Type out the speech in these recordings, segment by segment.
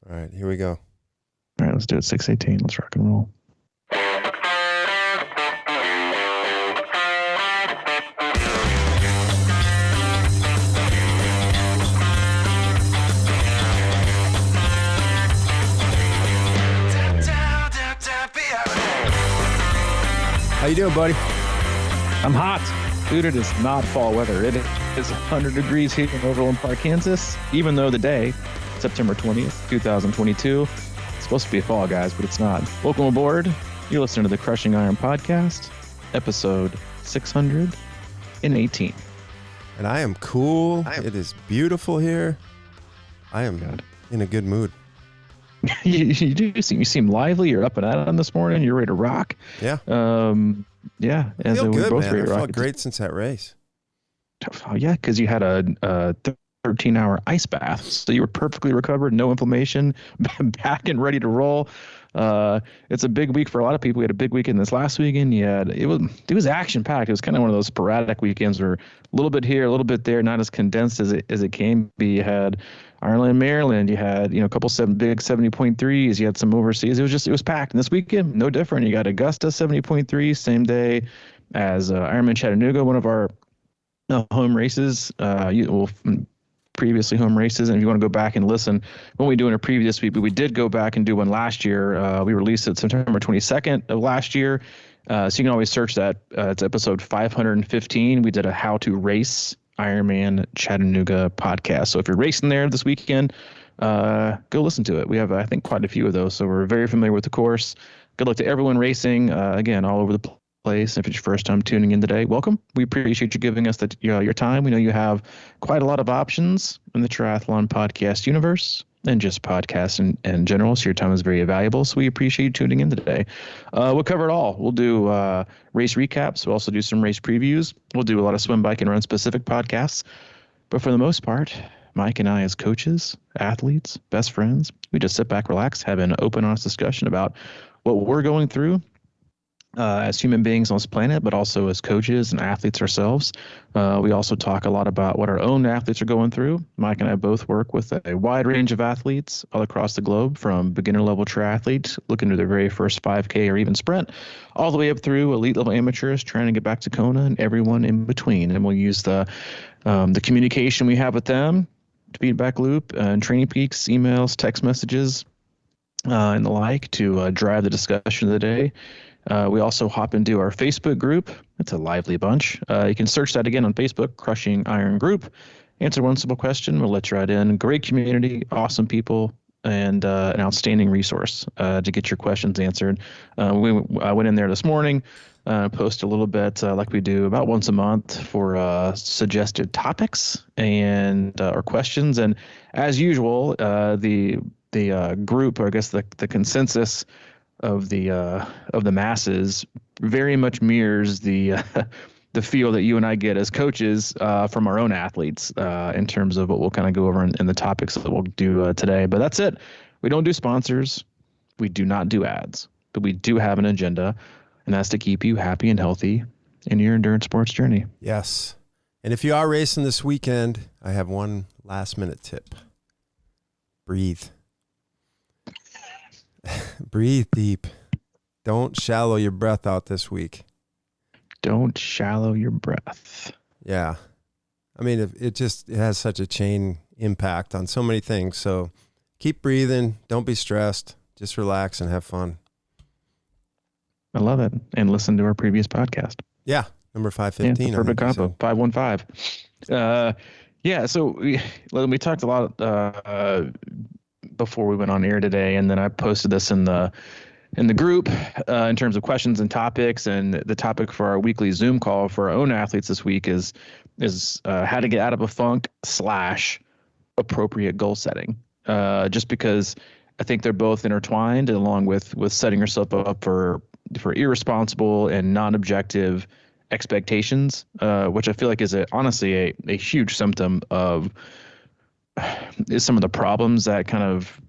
All right, here we go. All right, let's do it. 6:18. Let's rock and roll. How you doing, buddy? I'm hot. Dude, it is not fall weather. It is 100 degrees here in Overland Park, Kansas, even though the day, September 20th, 2022, it's supposed to be a fall, guys, but it's not. Welcome aboard. You're listening to the Crushing Iron podcast, episode 618. And I am cool. It is beautiful here. I am in a good mood. you seem lively. You're up and at 'em this morning. You're ready to rock. Yeah. Yeah. I feel good, man. I felt great since that race. Oh, yeah, because you had a 13-hour ice bath, so you were perfectly recovered, no inflammation, back and ready to roll. It's a big week for a lot of people. We had a big weekend this last weekend. It was action packed. It was kind of one of those sporadic weekends where a little bit here, a little bit there, not as condensed as it can be. You had Ireland, Maryland. You had a couple big 70.3s. You had some overseas. It was packed. And this weekend, no different. You got Augusta 70.3 same day as Ironman Chattanooga, one of our home races. Previously home races, and if you want to go back and listen when we do in a previous week, but we did go back and do one last year. We released it September 22nd of last year, so you can always search that. It's episode 515. We did a how to race Ironman Chattanooga podcast. So if you're racing there this weekend, go listen to it. We have, I think, quite a few of those, so we're very familiar with the course. Good luck to everyone racing, again, all over the place. If it's your first time tuning in today, welcome. We appreciate you giving us your time. We know you have quite a lot of options in the triathlon podcast universe and just podcasts in general, so your time is very valuable. So we appreciate you tuning in today. We'll cover it all. We'll do race recaps. We'll also do some race previews. We'll do a lot of swim, bike, and run specific podcasts. But for the most part, Mike and I, as coaches, athletes, best friends, we just sit back, relax, have an open, honest discussion about what we're going through as human beings on this planet, but also as coaches and athletes ourselves. We also talk a lot about what our own athletes are going through. Mike and I both work with a wide range of athletes all across the globe, from beginner level triathletes looking to their very first 5K or even sprint, all the way up through elite level amateurs trying to get back to Kona, and everyone in between. And we'll use the communication we have with them, feedback loop, and training peaks, emails, text messages, and the like to drive the discussion of the day. We also hop into our Facebook group. It's a lively bunch. You can search that again on Facebook, Crushing Iron Group. Answer one simple question. We'll let you right in. Great community, awesome people, and an outstanding resource to get your questions answered. I went in there this morning, post a little bit like we do about once a month for suggested topics and or questions. And as usual, the group, or I guess the consensus of the masses very much mirrors the feel that you and I get as coaches from our own athletes in terms of what we'll kind of go over in the topics that we'll do today. But that's it. We don't do sponsors. We do not do ads, but we do have an agenda, and that's to keep you happy and healthy in your endurance sports journey. Yes. And if you are racing this weekend, I have one last minute tip. Breathe. Breathe deep. Don't shallow your breath out this week. Don't shallow your breath. Yeah. I mean, it has such a chain impact on so many things. So keep breathing. Don't be stressed. Just relax and have fun. I love it. And listen to our previous podcast. Yeah. Number 515. Yeah, perfect combo. 515. Yeah. So we talked a lot before we went on air today, and then I posted this in the group in terms of questions and topics. And the topic for our weekly Zoom call for our own athletes this week is how to get out of a funk / appropriate goal setting. Just because I think they're both intertwined, along with setting yourself up for irresponsible and non-objective expectations, which I feel like is honestly a huge symptom of some of the problems that kind of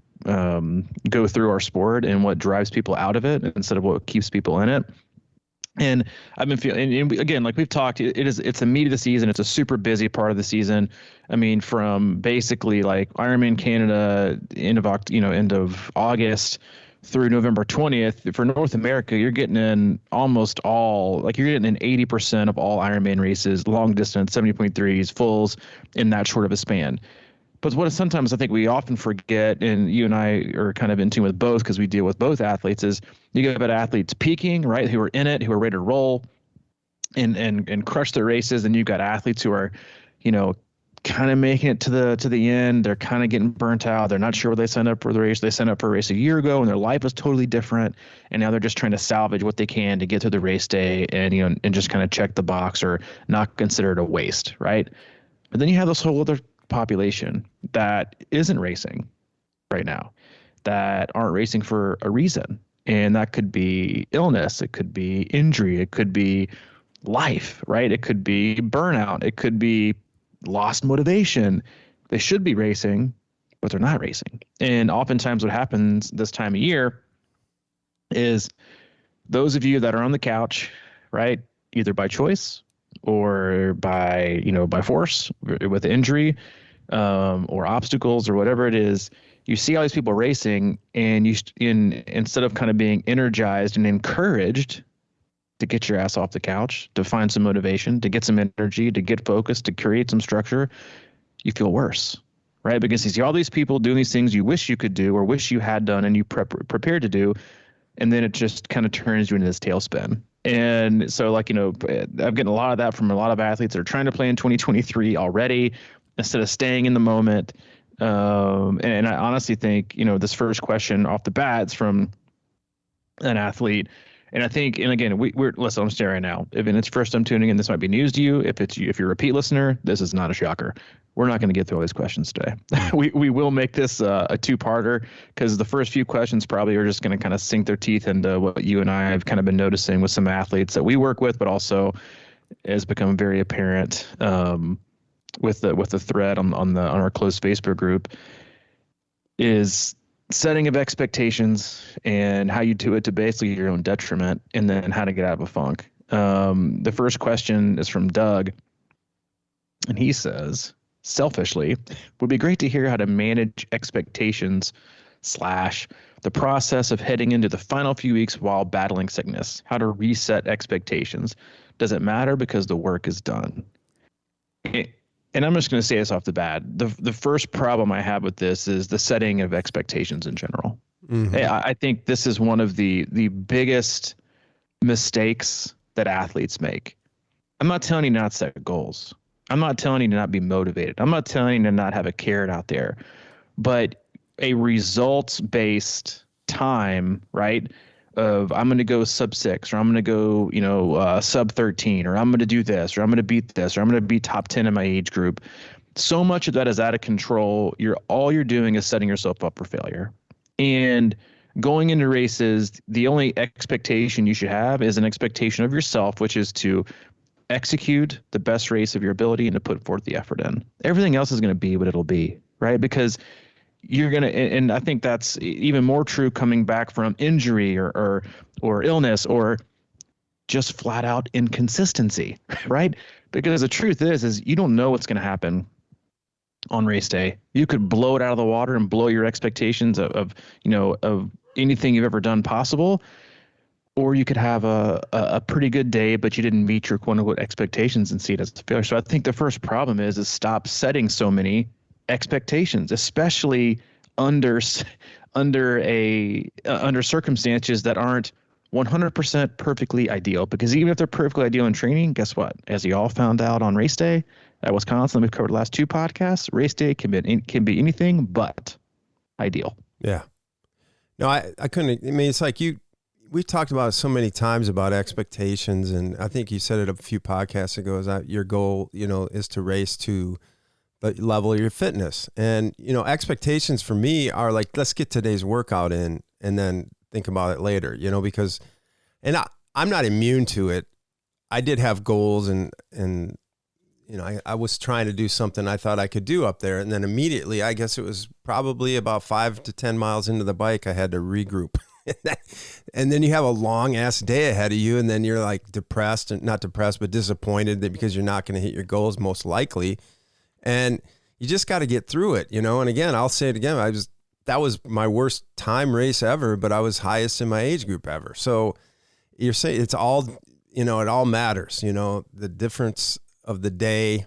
go through our sport and what drives people out of it instead of what keeps people in it. And I've been feeling, and again, like we've talked, it's the meat of the season. It's a super busy part of the season. I mean, from basically like Ironman Canada, end of August through November 20th for North America, you're getting in almost all, like you're getting in 80% of all Ironman races, long distance, 70.3s, fulls in that short of a span. But what sometimes I think we often forget, and you and I are kind of in tune with both because we deal with both athletes, is you get about athletes peaking, right, who are in it, who are ready to roll and crush their races, and you've got athletes who are, kind of making it to the end. They're kind of getting burnt out. They're not sure what they signed up for the race. They signed up for a race a year ago, and their life was totally different, and now they're just trying to salvage what they can to get through the race day and just kind of check the box or not consider it a waste, right? But then you have this whole other population that isn't racing right now, that aren't racing for a reason. And that could be illness, it could be injury, it could be life, right? It could be burnout, it could be lost motivation. They should be racing, but they're not racing. And oftentimes what happens this time of year is those of you that are on the couch, right, either by choice or by force with injury, or obstacles or whatever it is, you see all these people racing, and instead of kind of being energized and encouraged to get your ass off the couch, to find some motivation, to get some energy, to get focused, to create some structure, you feel worse, right? Because you see all these people doing these things you wish you could do or wish you had done and you prepared to do, and then it just kind of turns you into this tailspin. And so I'm getting a lot of that from a lot of athletes that are trying to play in 2023 already instead of staying in the moment. And I honestly think, this first question off the bat is from an athlete. And I think, and again, listen, I'm staring right now. If it's first time tuning in, this might be news to you. If you're a repeat listener, this is not a shocker. We're not going to get through all these questions today. we will make this a two-parter because the first few questions probably are just going to kind of sink their teeth into what you and I have kind of been noticing with some athletes that we work with, but also has become very apparent with the thread on our closed Facebook group is setting of expectations and how you do it to basically your own detriment, and then how to get out of a funk. The first question is from Doug, and he says, selfishly, would be great to hear how to manage expectations / the process of heading into the final few weeks while battling sickness, how to reset expectations. Does it matter because the work is done? And I'm just going to say this off the bat. The first problem I have with this is the setting of expectations in general. Mm-hmm. I think this is one of the biggest mistakes that athletes make. I'm not telling you not to set goals. I'm not telling you to not be motivated. I'm not telling you to not have a carrot out there. But a results-based time, right, of I'm going to go sub 6, or I'm going to go, sub 13, or I'm going to do this, or I'm going to beat this, or I'm going to be top 10 in my age group. So much of that is out of control. All you're doing is setting yourself up for failure. And going into races, the only expectation you should have is an expectation of yourself, which is to execute the best race of your ability and to put forth the effort in. Everything else is going to be what it'll be, right? Because you're going to, and I think that's even more true coming back from injury or illness or just flat out inconsistency, right? Because the truth is you don't know what's going to happen on race day. You could blow it out of the water and blow your expectations of anything you've ever done possible, or you could have a pretty good day, but you didn't meet your quote unquote expectations and see it as a failure. So I think the first problem is stop setting so many expectations, especially under circumstances that aren't 100% perfectly ideal. Because even if they're perfectly ideal in training, guess what? As you all found out on race day at Wisconsin, we've covered the last 2 podcasts. Race day can be anything but ideal. Yeah. No, I couldn't. I mean, it's like we've talked about it so many times about expectations, and I think you said it a few podcasts ago. Is that your goal? Is to race to the level of your fitness, and expectations for me are like, let's get today's workout in, and then think about it later. Because, and I'm not immune to it. I did have goals, and I was trying to do something I thought I could do up there, and then immediately, I guess it was probably about 5 to 10 miles into the bike, I had to regroup. And then you have a long ass day ahead of you, and then you're like depressed, and not depressed, but disappointed that because you're not going to hit your goals most likely. And you just got to get through it, you know? And again, I'll say it again. That was my worst time race ever, but I was highest in my age group ever. So you're saying it's all, you know, it all matters, you know, the difference of the day,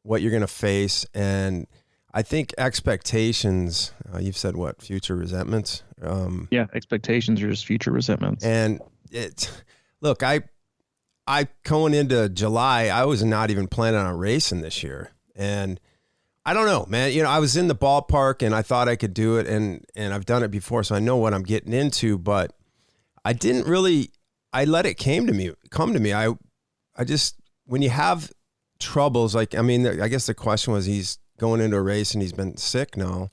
what you're going to face. And I think expectations, you've said what, future resentments? Yeah. Expectations are just future resentments. And look, I going into July, I was not even planning on racing this year. And I don't know, man, you know, I was in the ballpark and I thought I could do it, and I've done it before, so I know what I'm getting into, but I didn't really, I let it come to me. I just, when you have troubles, like, I mean, I guess the question was, he's going into a race and he's been sick now.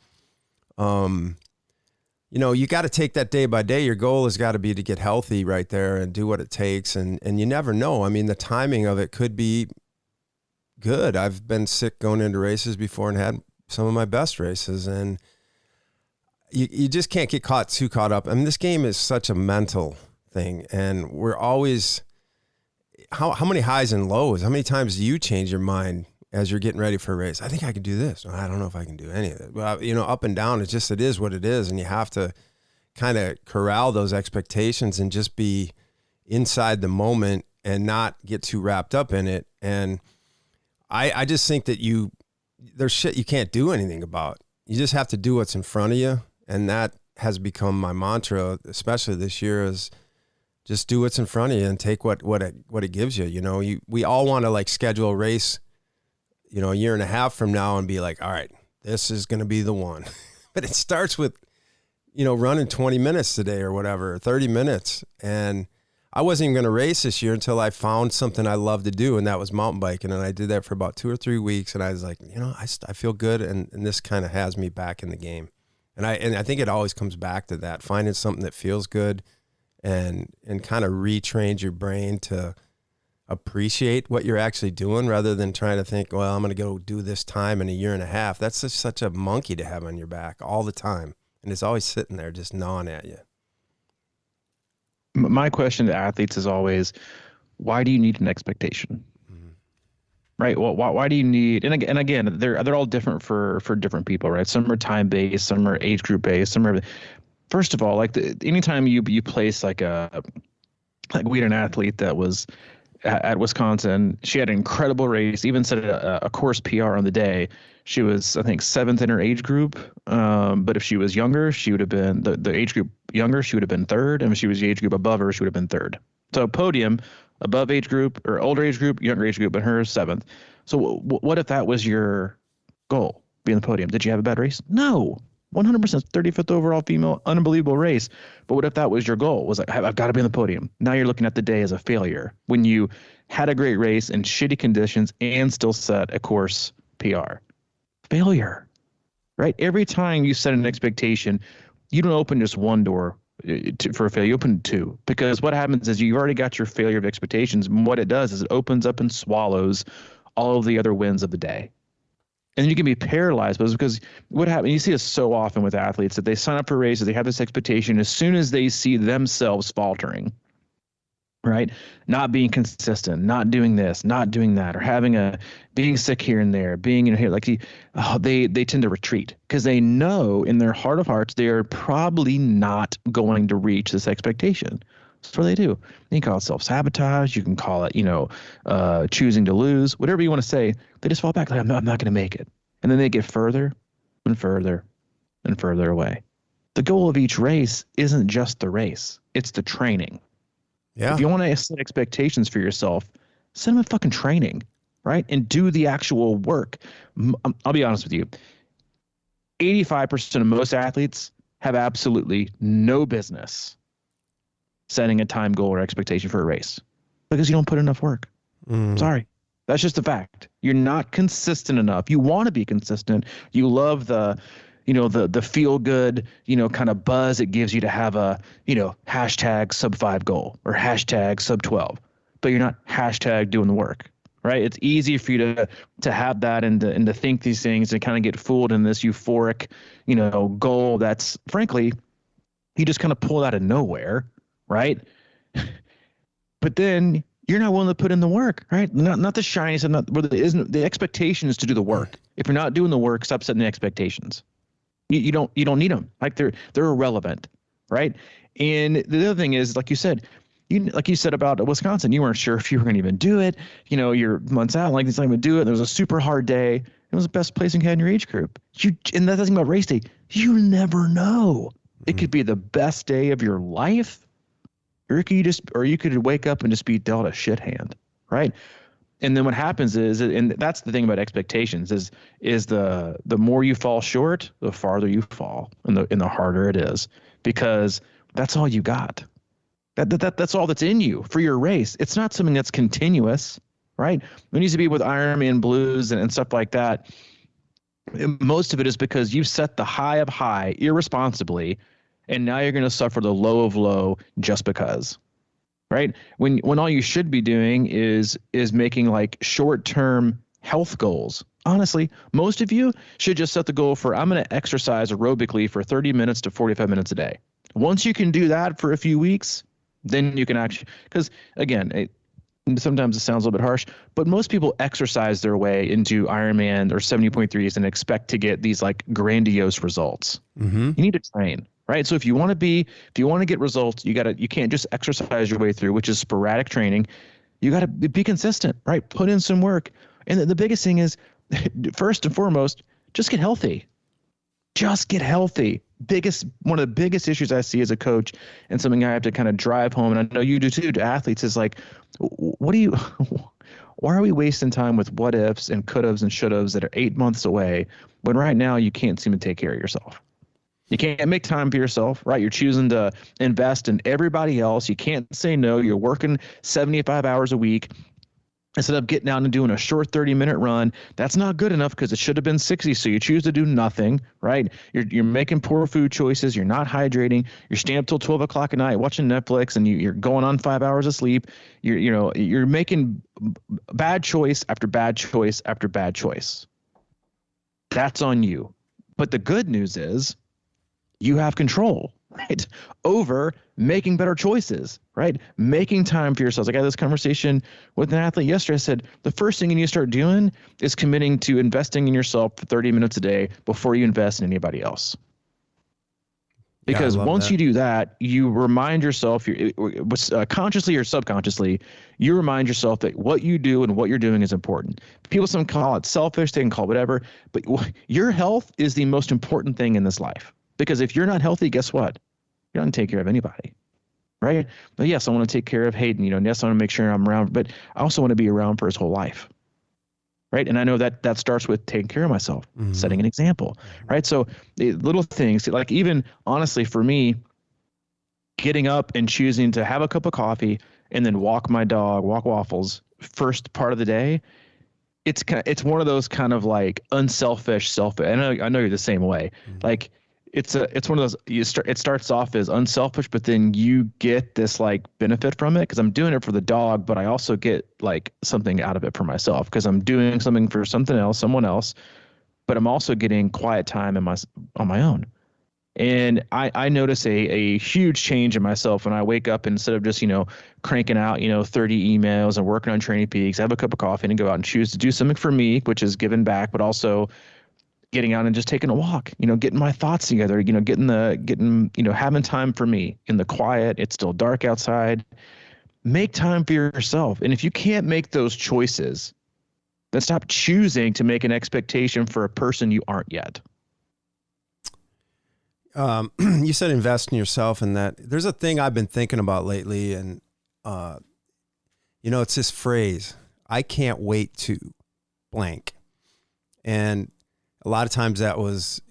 You know, you got to take that day by day. Your goal has got to be to get healthy right there and do what it takes. And you never know. I mean, the timing of it could be good. I've been sick going into races before and had some of my best races, and you just can't get too caught up. I mean, this game is such a mental thing, and we're always, how many highs and lows, how many times do you change your mind as you're getting ready for a race? I think I can do this. I don't know if I can do any of it. Well, you know, up and down, it is what it is. And you have to kind of corral those expectations and just be inside the moment and not get too wrapped up in it. And I just think that there's shit you can't do anything about. You just have to do what's in front of you. And that has become my mantra, especially this year, is just do what's in front of you and take what it gives you. You know, we all want to like schedule a race, you know, a year and a half from now and be like, all right, this is going to be the one. But it starts with, you know, running 20 minutes today or whatever, 30 minutes. And I wasn't even going to race this year until I found something I love to do, and that was mountain biking. And I did that for about 2 or 3 weeks, and I was like, you know, I feel good, and this kind of has me back in the game. And I think it always comes back to that, finding something that feels good and kind of retrains your brain to appreciate what you're actually doing rather than trying to think, well, I'm going to go do this time in a year and a half. That's just such a monkey to have on your back all the time. And it's always sitting there just gnawing at you. My question to athletes is always, why do you need an expectation? Mm-hmm. Right? Well, why do you need, and again, they're all different for different people, right? Some are time based, some are age group based, some are, first of all, like anytime you place like we had an athlete that was at Wisconsin, she had an incredible race, even set a course PR on the day. She was, I think, 7th in her age group. But if she was younger, she would have been the age group younger, she would have been 3rd. And if she was the age group above her, she would have been 3rd. So podium, above age group or older age group, younger age group, and her 7th. So what if that was your goal, be in the podium? Did you have a bad race? No. 100% 35th overall female, unbelievable race. But what if that was your goal? Was like, I've got to be in the podium. Now you're looking at the day as a failure when you had a great race in shitty conditions and still set a course PR. Failure, right? Every time you set an expectation, you don't open just one door for a failure. You open 2, because what happens is you've already got your failure of expectations. And what it does is it opens up and swallows all of the other wins of the day. And you can be paralyzed because what happens, you see this so often with athletes, that they sign up for races, they have this expectation. As soon as they see themselves faltering, right? Not being consistent, not doing this, not doing that, or being sick here and there, being here, like they tend to retreat because they know in their heart of hearts, they are probably not going to reach this expectation. That's what they do. You can call it self-sabotage. You can call it, choosing to lose, whatever you want to say. They just fall back. Like, I'm not going to make it. And then they get further and further and further away. The goal of each race isn't just the race. It's the training. Yeah. If you want to set expectations for yourself, set them in fucking training, right? And do the actual work. I'll be honest with you. 85% of most athletes have absolutely no business setting a time goal or expectation for a race because you don't put enough work. Sorry. That's just a fact. You're not consistent enough. You want to be consistent. You love the feel good, kind of buzz it gives you to have a, hashtag sub 5 goal or hashtag sub 12, but you're not hashtag doing the work, right? It's easy for you to have that and to think these things and kind of get fooled in this euphoric, goal that's frankly You just kind of pull it out of nowhere, right? But then you're not willing to put in the work, right? Not the shiny stuff, not where the expectation is to do the work. If you're not doing the work, stop setting the expectations. You don't need them. Like they're irrelevant, right? And the other thing is, like you said about Wisconsin, you weren't sure if you were going to even do it. You're months out, like it's not going to do it. There was a super hard day. It was the best placing you had in your age group. And that doesn't about race day. You never know. It could be the best day of your life, or you could wake up and just be dealt a shit hand, right? And then what happens is, and that's the thing about expectations, is the more you fall short, the farther you fall, and the harder it is, because that's all you got. That's all that's in you for your race. It's not something that's continuous, right? It needs to be with Ironman blues and stuff like that. Most of it is because you've set the high of high irresponsibly, and now you're going to suffer the low of low just because, right? When all you should be doing is making like short-term health goals. Honestly, most of you should just set the goal for, I'm going to exercise aerobically for 30 minutes to 45 minutes a day. Once you can do that for a few weeks, then you can actually, because again, sometimes it sounds a little bit harsh, but most people exercise their way into Ironman or 70.3s and expect to get these like grandiose results. Mm-hmm. You need to train. Right. So if you want to get results, you can't just exercise your way through, which is sporadic training. You got to be consistent, right? Put in some work. And the biggest thing is, first and foremost, just get healthy. Just get healthy. One of the biggest issues I see as a coach, and something I have to kind of drive home, and I know you do too, to athletes, is like, why are we wasting time with what ifs and could haves and should haves that are 8 months away, when right now you can't seem to take care of yourself? You can't make time for yourself, right? You're choosing to invest in everybody else. You can't say no. You're working 75 hours a week instead of getting out and doing a short 30-minute run. That's not good enough because it should have been 60. So you choose to do nothing, right? You're making poor food choices. You're not hydrating. You're staying up till 12 o'clock at night watching Netflix, and you're going on 5 hours of sleep. You're making bad choice after bad choice after bad choice. That's on you. But the good news is, you have control, right, over making better choices, right? Making time for yourselves. Like I had this conversation with an athlete yesterday. I said, the first thing you need to start doing is committing to investing in yourself for 30 minutes a day before you invest in anybody else. Because once you do that, you remind yourself, consciously or subconsciously, you remind yourself that what you do and what you're doing is important. People, some call it selfish, they can call it whatever, but your health is the most important thing in this life. Because if you're not healthy, guess what? You're not going to take care of anybody, right? But yes, I want to take care of Hayden. Yes, I want to make sure I'm around, but I also want to be around for his whole life, right? And I know that starts with taking care of myself, setting an example, right? So little things, like even honestly for me, getting up and choosing to have a cup of coffee and then walk my dog, walk Waffles first part of the day. It's one of those kind of like unselfish, I know you're the same way. Like, it's one of those, it starts off as unselfish, but then you get this like benefit from it because I'm doing it for the dog, but I also get like something out of it for myself because I'm doing something for someone else, but I'm also getting quiet time on my own. And I notice a huge change in myself when I wake up, and instead of just, cranking out, 30 emails and working on Training Peaks, I have a cup of coffee and go out and choose to do something for me, which is giving back, but also getting out and just taking a walk, getting my thoughts together, having time for me in the quiet. It's still dark outside. Make time for yourself. And if you can't make those choices, then stop choosing to make an expectation for a person you aren't yet. You said invest in yourself, and that there's a thing I've been thinking about lately. And, it's this phrase, I can't wait to blank. And a lot of times that was,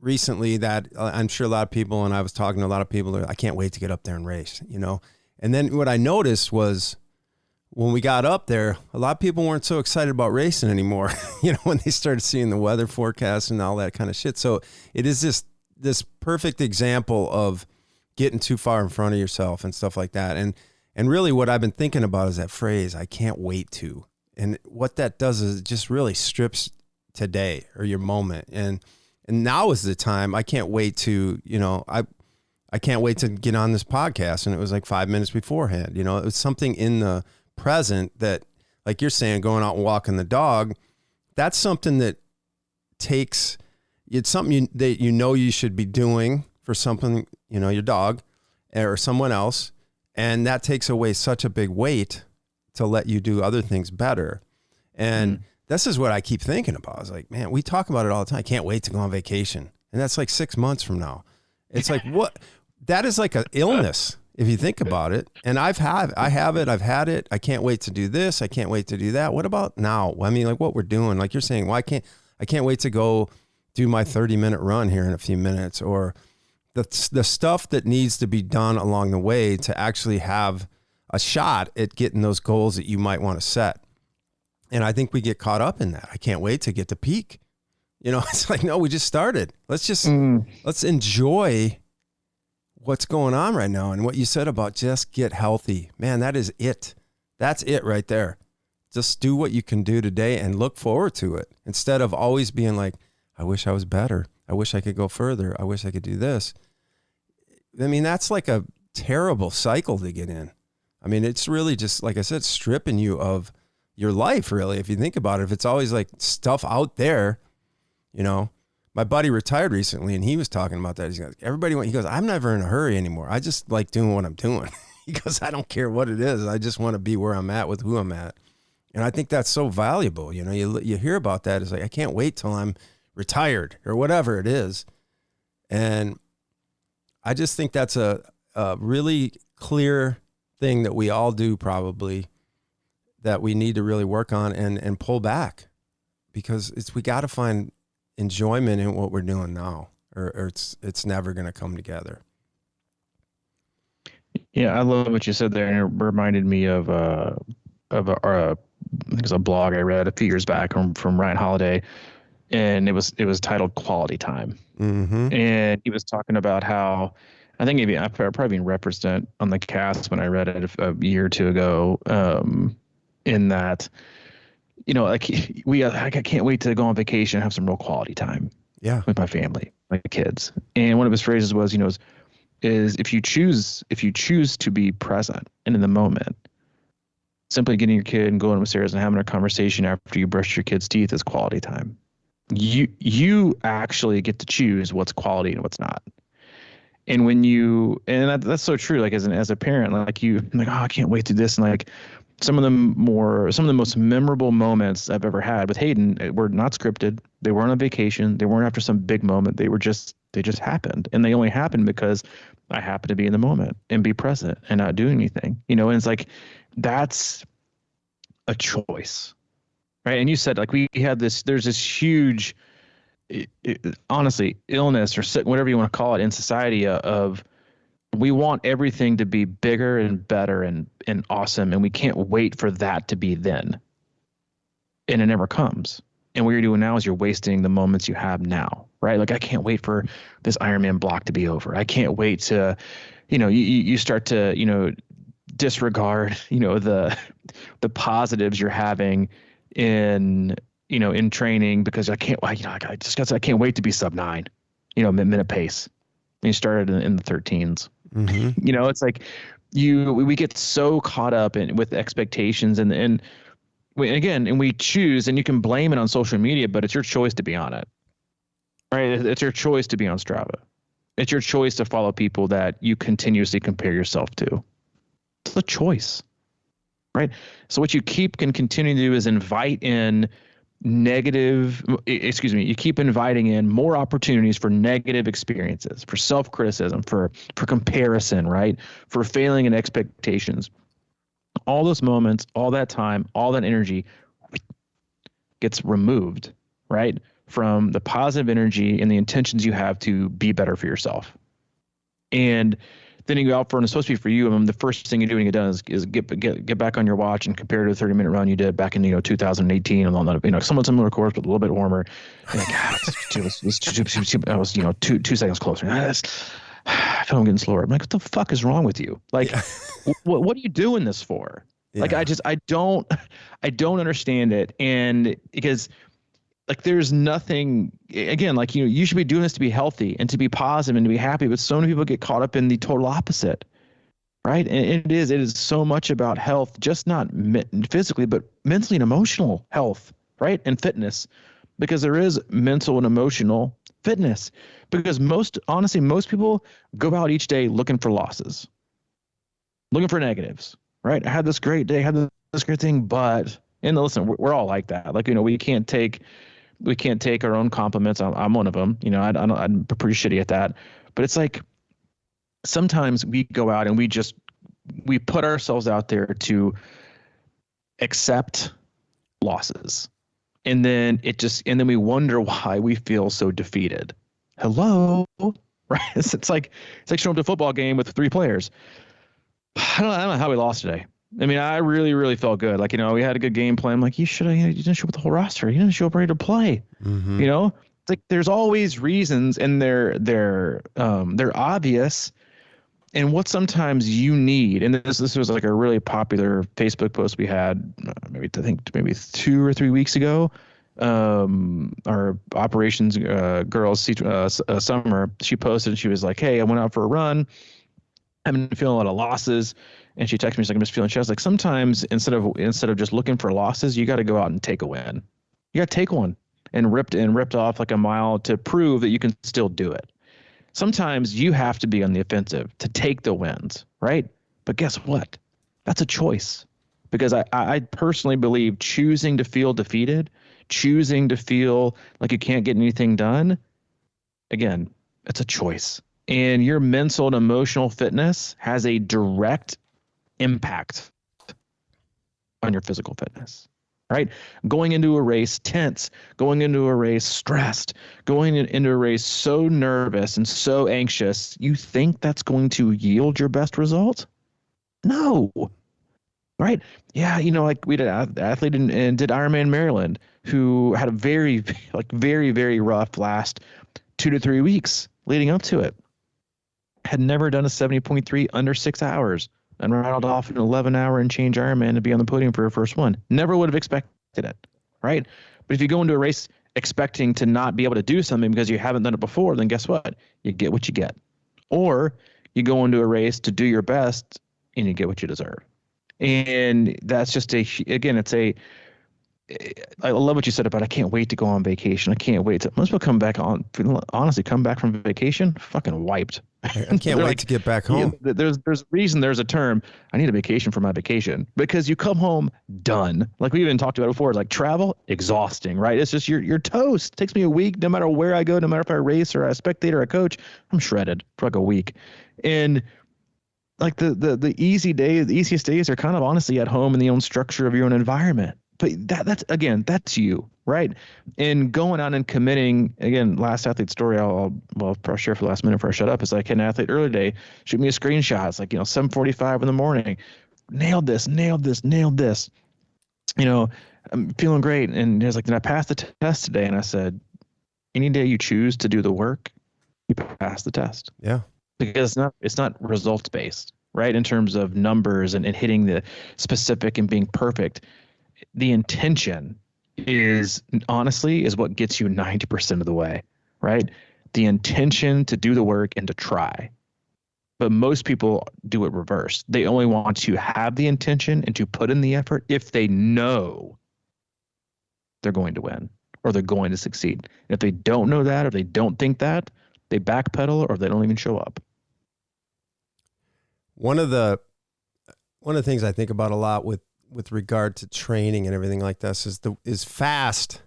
recently that I'm sure a lot of people, and I was talking to a lot of people, I can't wait to get up there and race, And then what I noticed was when we got up there, a lot of people weren't so excited about racing anymore, when they started seeing the weather forecast and all that kind of shit. So it is this perfect example of getting too far in front of yourself and stuff like that. And really what I've been thinking about is that phrase, I can't wait to. And what that does is it just really strips today or your moment. And now is the time. I can't wait to, I can't wait to get on this podcast. And it was like 5 minutes beforehand. You know, it was something in the present that, like you're saying, going out and walking the dog, that's something that takes, it's something that you should be doing for something, your dog or someone else. And that takes away such a big weight to let you do other things better. And this is what I keep thinking about. I was like, man, we talk about it all the time. I can't wait to go on vacation. And that's like 6 months from now. It's like, what? That is like an illness if you think about it. And I have it. I've had it. I can't wait to do this. I can't wait to do that. What about now? I mean, like what we're doing, like you're saying, I can't wait to go do my 30-minute run here in a few minutes, or the stuff that needs to be done along the way to actually have a shot at getting those goals that you might want to set. And I think we get caught up in that. I can't wait to get to peak. It's like, no, we just started. Let's enjoy what's going on right now. And what you said about just get healthy, man, that is it. That's it right there. Just do what you can do today and look forward to it, instead of always being like, I wish I was better. I wish I could go further. I wish I could do this. I mean, that's like a terrible cycle to get in. I mean, it's really just, like I said, stripping you of your life, really, if you think about it. If it's always like stuff out there, my buddy retired recently and he was talking about that. He goes, I'm never in a hurry anymore. I just like doing what I'm doing. He goes, I don't care what it is. I just want to be where I'm at with who I'm at. And I think that's so valuable. You hear about that. It's like, I can't wait till I'm retired or whatever it is. And I just think that's a really clear thing that we all do, probably, that we need to really work on and pull back, because we got to find enjoyment in what we're doing now, or it's never going to come together. Yeah, I love what you said there, and it reminded me of I think it's a blog I read a few years back from Ryan Holiday, and it was titled Quality Time. Mm-hmm. And he was talking about how, I think maybe I probably even referenced it on the cast when I read it a year or two ago, in that, I can't wait to go on vacation and have some real quality time with my family, my kids. And one of his phrases was, is if you choose to be present and in the moment, simply getting your kid and going upstairs and having a conversation after you brush your kid's teeth is quality time. You actually get to choose what's quality and what's not. And that's so true. Like as a parent, like I can't wait to do this. And like some of the most memorable moments I've ever had with Hayden were not scripted. They weren't on vacation. They weren't after some big moment. They just happened. And they only happened because I happened to be in the moment and be present and not do anything, and it's like, that's a choice. Right. And you said, like, there's this huge, honestly, illness or whatever you want to call it in society of, we want everything to be bigger and better and awesome. And we can't wait for that to be then. And it never comes. And what you're doing now is you're wasting the moments you have now. Right. Like, I can't wait for this Ironman block to be over. I can't wait to, you start to, disregard, the positives you're having in training, because I can't wait to be sub 9, minute pace. And you started in the 13s. Mm-hmm. It's like we get so caught up with expectations and we choose, and you can blame it on social media, but it's your choice to be on it, right? It's your choice to be on Strava. It's your choice to follow people that you continuously compare yourself to. It's a choice, right? So what you can continue to do is you keep inviting in more opportunities for negative experiences, for self-criticism, for comparison, right? For failing in expectations. All those moments, all that time, all that energy gets removed, right? From the positive energy and the intentions you have to be better for yourself. And then you go out for, and it's supposed to be for you. The first thing you do when you get done is get back on your watch and compare to the 30-minute run you did back in 2018, and all that, somewhat similar course, but a little bit warmer. And like, I was 2 seconds closer. I feel I'm getting slower. I'm like, what the fuck is wrong with you? Like, what are you doing this for? Yeah. Like, I don't understand it. And because like there's nothing, again, like, you should be doing this to be healthy and to be positive and to be happy, but so many people get caught up in the total opposite, right? And it is so much about health, just not physically, but mentally and emotional health, right? And fitness, because there is mental and emotional fitness, because honestly, most people go out each day looking for losses, looking for negatives, right? I had this great day, had this great thing, but, and listen, we're all like that. Like, we can't take our own compliments. I'm one of them. I'm pretty shitty at that. But it's like sometimes we go out and we put ourselves out there to accept losses, and then we wonder why we feel so defeated. Hello, right? It's like showing up to a football game with 3 players. I don't know how we lost today. I mean, I really, really felt good. Like, we had a good game plan. I'm like, you didn't show up with the whole roster. You didn't show up ready to play. Mm-hmm. It's like there's always reasons, and they're obvious. And what sometimes you need, and this was like a really popular Facebook post we had, maybe 2 or 3 weeks ago. Our operations girl, Summer, she posted, and she was like, hey, I went out for a run. I've been feeling a lot of losses. And she texted me, she's like, I'm just feeling stressed. Like, sometimes instead of just looking for losses, you got to go out and take a win. You got to take one and ripped off like a mile to prove that you can still do it. Sometimes you have to be on the offensive to take the wins, right? But guess what? That's a choice. Because I personally believe choosing to feel defeated, choosing to feel like you can't get anything done, again, it's a choice. And your mental and emotional fitness has a direct impact on your physical fitness, right? Going into a race tense, going into a race stressed, going into a race so nervous and so anxious, you think that's going to yield your best result? No, right? Yeah, like we did an athlete and did Ironman Maryland who had a very, very, very rough last 2 to 3 weeks leading up to it. Had never done a 70.3 under 6 hours and rattled off an 11-hour and change Ironman to be on the podium for her first one. Never would have expected it, right? But if you go into a race expecting to not be able to do something because you haven't done it before, then guess what? You get what you get. Or you go into a race to do your best and you get what you deserve. And that's just I love what you said about I can't wait to go on vacation. I can't wait to. Most people come back from vacation fucking wiped. I can't wait to get back home. Yeah, there's a term. I need a vacation for my vacation, because you come home done. Like we even talked about before, like travel, exhausting, right? It's just you're toast. It takes me a week, no matter where I go, no matter if I race or I spectate or I coach, I'm shredded for like a week. And like the easiest days are kind of honestly at home in the own structure of your own environment. But that's you, right? And going out and committing, again, last athlete story I'll share for the last minute before I shut up, is like an athlete earlier today shoot me a screenshot. It's like, 7:45 in the morning, nailed this. I'm feeling great. And he was like, did I pass the test today? And I said, any day you choose to do the work, you pass the test. Yeah. Because it's not results based, right? In terms of numbers and hitting the specific and being perfect. The intention is what gets you 90% of the way, right? The intention to do the work and to try. But most people do it reverse. They only want to have the intention and to put in the effort if they know they're going to win or they're going to succeed. And if they don't know that, or they don't think that, they backpedal or they don't even show up. One of the things I think about a lot with regard to training and everything like this is fast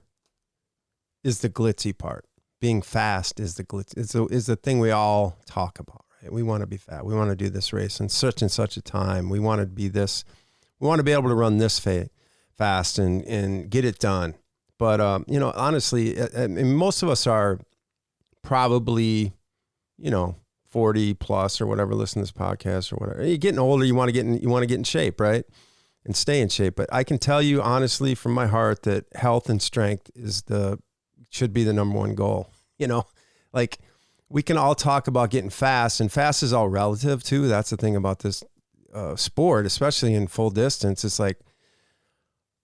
is the glitzy part. Being fast is the glitz. Is the thing we all talk about, right? We want to be fast. We want to do this race in such and such a time. We want to be this. We want to be able to run this fast and get it done. But honestly, most of us are probably, 40 plus or whatever, listen to this podcast or whatever. You're getting older. You want to get in shape, right? And stay in shape. But I can tell you honestly from my heart that health and strength should be the number one goal. Like we can all talk about getting fast, and fast is all relative too. That's the thing about this sport, especially in full distance. It's like,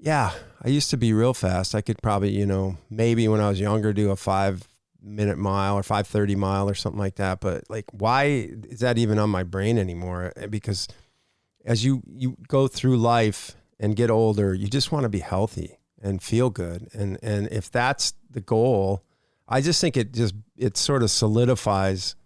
Yeah, I used to be real fast. I could probably, maybe when I was younger, do a 5-minute mile or 5:30 mile or something like that. But like, why is that even on my brain anymore? Because as you go through life and get older, you just want to be healthy and feel good. And if that's the goal, I just think it sort of solidifies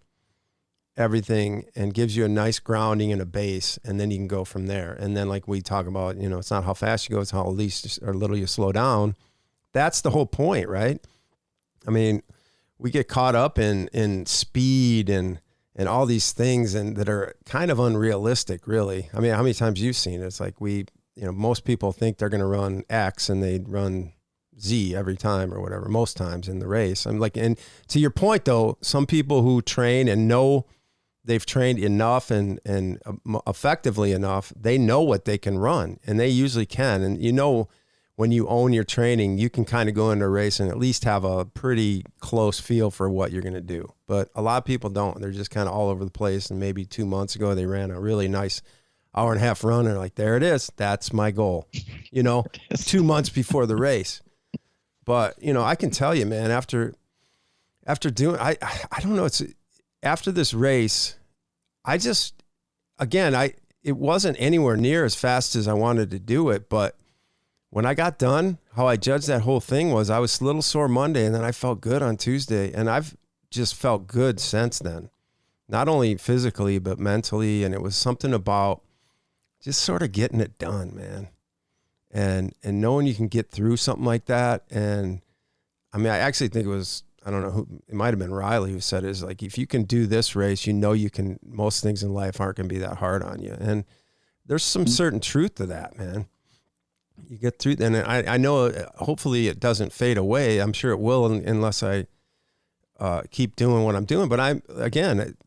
everything and gives you a nice grounding and a base, and then you can go from there. And then like we talk about, it's not how fast you go, it's how least or little you slow down. That's the whole point, right? I mean, we get caught up in speed and all these things and that are kind of unrealistic, really. I mean, how many times you've seen it? It's like most people think they're going to run X and they run Z every time or whatever, most times in the race. I'm like, and to your point though, some people who train and know they've trained enough and effectively enough, they know what they can run, and they usually can. And when you own your training, you can kind of go into a race and at least have a pretty close feel for what you're going to do. But a lot of people don't. They're just kind of all over the place. And maybe 2 months ago, they ran a really nice 1.5 hour run. And they're like, there it is. That's my goal, 2 months before the race. But, I can tell you, man, after doing, I don't know, after this race, it wasn't anywhere near as fast as I wanted to do it. But when I got done, how I judged that whole thing was I was a little sore Monday, and then I felt good on Tuesday. And I've just felt good since then, not only physically, but mentally. And it was something about just sort of getting it done, man. And knowing you can get through something like that. And I mean, I actually think it was, I don't know who, it might've been Riley who said it, is like, if you can do this race, you can, most things in life aren't going to be that hard on you. And there's some certain truth to that, man. You get through, and I know hopefully it doesn't fade away. I'm sure it will unless I keep doing what I'm doing. But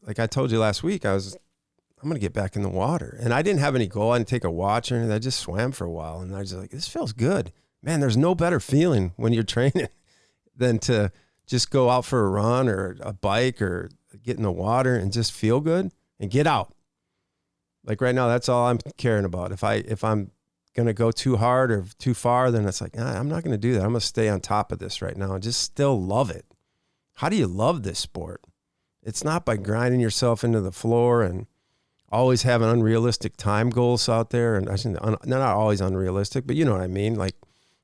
like I told you last week, I'm going to get back in the water. And I didn't have any goal. I didn't take a watch or anything. I just swam for a while. And I was like, this feels good. Man, there's no better feeling when you're training than to just go out for a run or a bike or get in the water and just feel good and get out. Like right now, that's all I'm caring about. If I'm going to go too hard or too far, then it's like, I'm not going to do that. I'm going to stay on top of this right now and just still love it. How do you love this sport? It's not by grinding yourself into the floor and always having unrealistic time goals out there. And they're not always unrealistic, but you know what I mean? Like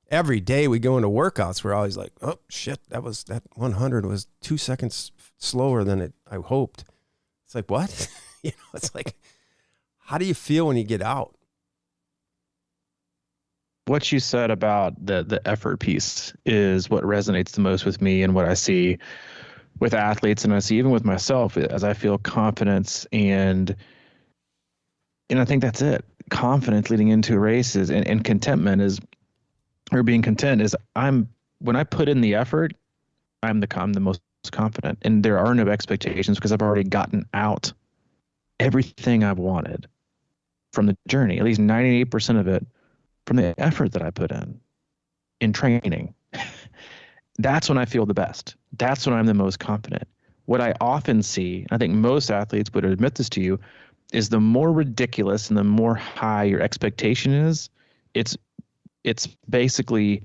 every day we go into workouts, we're always like, oh shit, that 100 was 2 seconds slower than I hoped. It's like, what? It's like, how do you feel when you get out? What you said about the effort piece is what resonates the most with me and what I see with athletes, and I see even with myself as I feel confidence and I think that's it. Confidence leading into races and contentment or being content is when I put in the effort, I'm the most confident, and there are no expectations because I've already gotten out everything I've wanted from the journey, at least 98% of it from the effort that I put in training. That's when I feel the best. That's when I'm the most confident. What I often see, I think most athletes would admit this to you, is the more ridiculous and the more high your expectation is, it's basically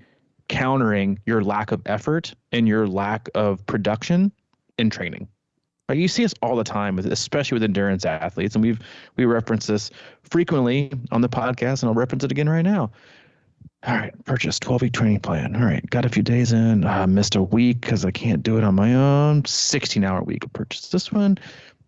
countering your lack of effort and your lack of production in training. Like you see us all the time, especially with endurance athletes, and we reference this frequently on the podcast, and I'll reference it again right now. All right, purchase 12-week training plan. All right, got a few days in. Missed a week because I can't do it on my own. 16-hour week. Purchase this one.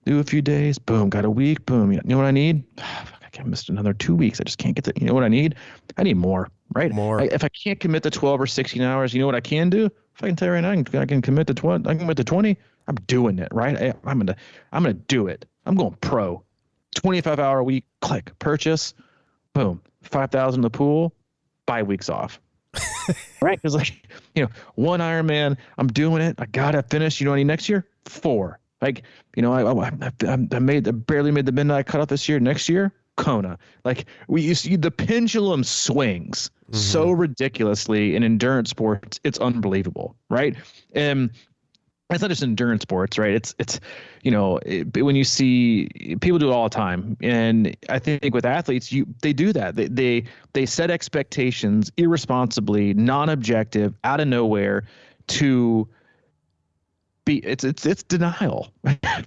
Do a few days. Boom, got a week. Boom. You know what I need? I missed another 2 weeks. I just can't get you know what I need? I need more, right? More. If I can't commit to 12 or 16 hours, you know what I can do? If I can tell you right now, I can commit to 20. I can commit to 20. I'm doing it, right? I'm gonna do it. I'm going pro. 25-hour a week. Click. Purchase. Boom. 5,000 in the pool. 5 weeks off. Right? Because one Ironman. I'm doing it. I gotta finish. You know what I need next year? 4. I barely made the midnight cutoff this year. Next year, Kona. You see the pendulum swings so ridiculously in endurance sports. It's unbelievable, right? And it's not just endurance sports, right? It's when you see people do it all the time, and I think with athletes, they do that. They set expectations irresponsibly, non-objective, out of nowhere, to be it's denial.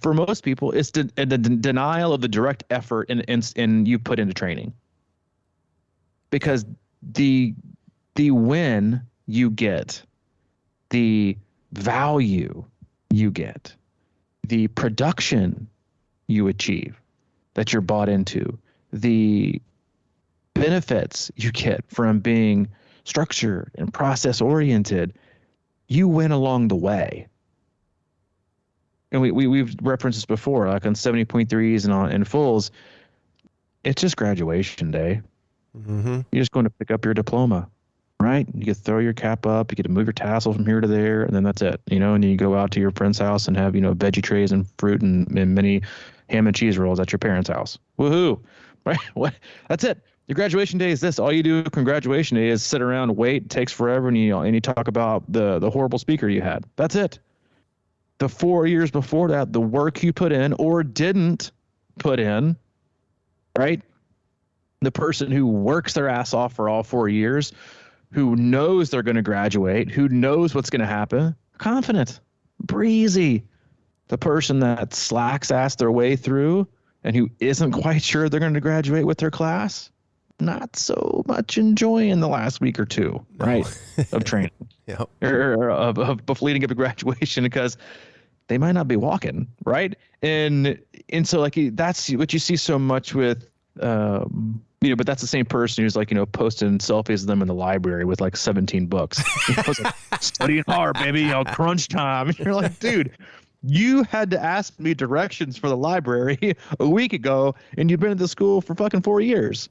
For most people, it's the denial of the direct effort and you put into training, because the win you get, the value you get, the production you achieve that you're bought into, the benefits you get from being structured and process oriented, you win along the way. And we've referenced this before, like on 70.3s and fulls, it's just graduation day. Mm-hmm. You're just going to pick up your diploma, right? You get to throw your cap up, you get to move your tassel from here to there, and then that's it, and then you go out to your friend's house and have, veggie trays and fruit and many ham and cheese rolls at your parents' house. Woohoo, right? What? That's it. Your graduation day is this. All you do from graduation day is sit around, wait, it takes forever, and you talk about the horrible speaker you had. That's it. The 4 years before that, the work you put in or didn't put in, right? The person who works their ass off for all 4 years, who knows they're going to graduate, who knows what's going to happen, confident, breezy. The person that slacks ass their way through and who isn't quite sure they're going to graduate with their class, not so much enjoying the last week or two, right, of training. Yep. Or of leading up to graduation, because they might not be walking, right? And so like that's what you see so much with but that's the same person who's like, posting selfies of them in the library with like 17 books. It's like, studying hard, baby, crunch time. And you're like, dude, you had to ask me directions for the library a week ago, and you've been at the school for fucking 4 years.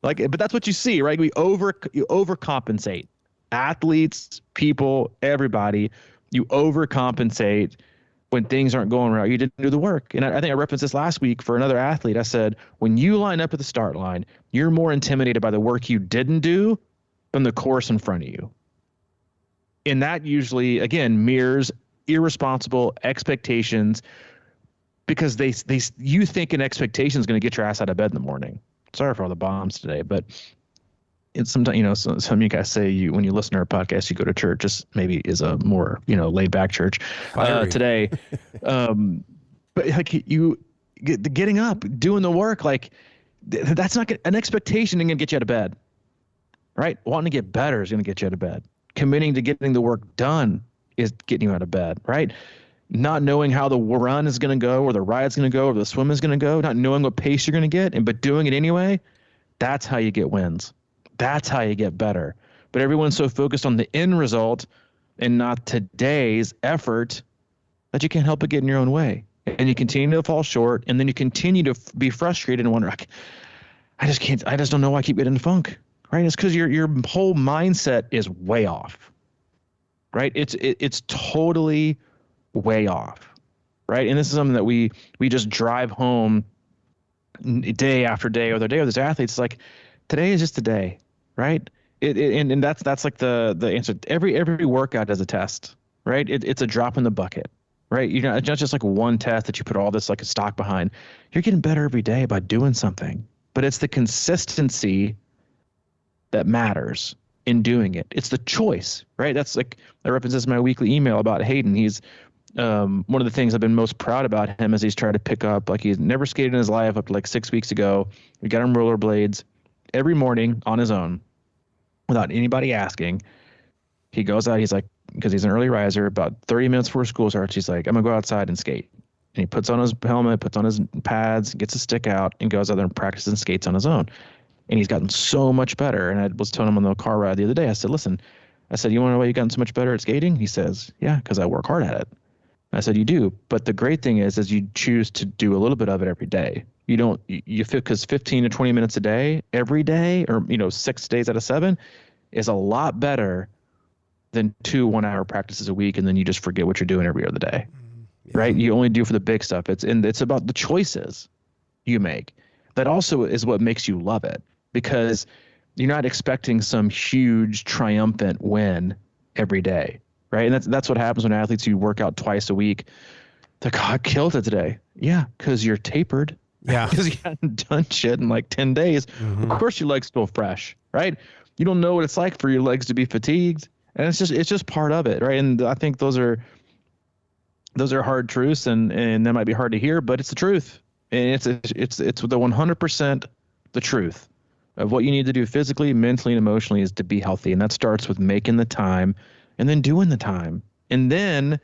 Like, but that's what you see, right? You overcompensate. Athletes, people, everybody, you overcompensate when things aren't going right. You didn't do the work. And I think I referenced this last week for another athlete. I said, when you line up at the start line, you're more intimidated by the work you didn't do than the course in front of you. And that usually, again, mirrors irresponsible expectations, because you think an expectation is going to get your ass out of bed in the morning. Sorry for all the bombs today, but it's sometimes, some of you guys say when you listen to our podcast, you go to church. Just maybe is a more, laid back church today. But like getting up, doing the work, like that's not an expectation ain't gonna get you out of bed, right? Wanting to get better is going to get you out of bed. Committing to getting the work done is getting you out of bed, right? Not knowing how the run is going to go, or the ride's going to go, or the swim is going to go, not knowing what pace you're going to get, but doing it anyway, that's how you get wins. That's how you get better. But everyone's so focused on the end result and not today's effort that you can't help but get in your own way. And you continue to fall short, and then you continue to be frustrated and wonder, I just don't know why I keep getting in the funk, right? It's because your whole mindset is way off, right? It's totally way off, right? And this is something that we just drive home day after day or the day of this athletes. It's like, today is just a day, right? And that's like the answer. Every workout is a test, right? It's a drop in the bucket, right? It's not just like one test that you put all this like a stock behind. You're getting better every day by doing something, but it's the consistency that matters in doing it. It's the choice, right? That's like, I referenced my weekly email about Hayden. He's one of the things I've been most proud about him is he's tried to pick up, like he's never skated in his life up to like 6 weeks ago. We got him rollerblades every morning on his own without anybody asking. He goes out, he's like, because he's an early riser, about 30 minutes before school starts, he's like, I'm gonna go outside and skate. And he puts on his helmet, puts on his pads, gets a stick out, and goes out there and practices and skates on his own. And he's gotten so much better. And I was telling him on the car ride the other day, I said, listen, you want to know why you've gotten so much better at skating? He says, yeah, because I work hard at it. I said, you do. But the great thing is you choose to do a little bit of it every day. You fit, because 15 to 20 minutes a day, every day, or, 6 days out of 7 is a lot better than 2 1-hour practices a week. And then you just forget what you're doing every other day, right? You only do for the big stuff. It's about the choices you make. That also is what makes you love it, because you're not expecting some huge triumphant win every day, right? And that's what happens when athletes who work out twice a week. They're like, oh, I killed it today. Yeah, because you're tapered. Yeah. Because you hadn't done shit in like 10 days. Mm-hmm. Of course your legs feel fresh, right? You don't know what it's like for your legs to be fatigued. And it's just part of it, right? And I think those are hard truths, and that might be hard to hear, but it's the truth. And it's the 100% the truth of what you need to do physically, mentally, and emotionally is to be healthy. And that starts with making the time and then doing the time. And then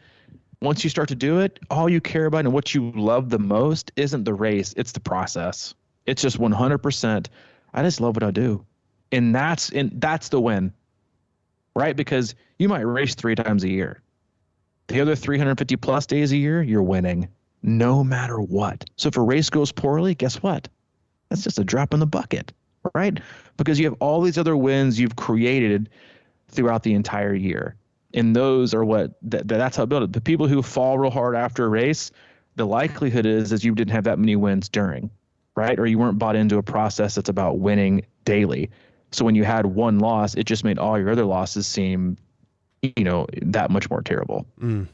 once you start to do it, all you care about and what you love the most isn't the race, it's the process. It's just 100%. I just love what I do. And that's the win, right? Because you might race 3 times a year. The other 350 plus days a year, you're winning no matter what. So if a race goes poorly, guess what? That's just a drop in the bucket, right? Because you have all these other wins you've created throughout the entire year. And those are that's how I build it. The people who fall real hard after a race, the likelihood is you didn't have that many wins during, right? Or you weren't bought into a process that's about winning daily. So when you had one loss, it just made all your other losses seem, that much more terrible. Mm.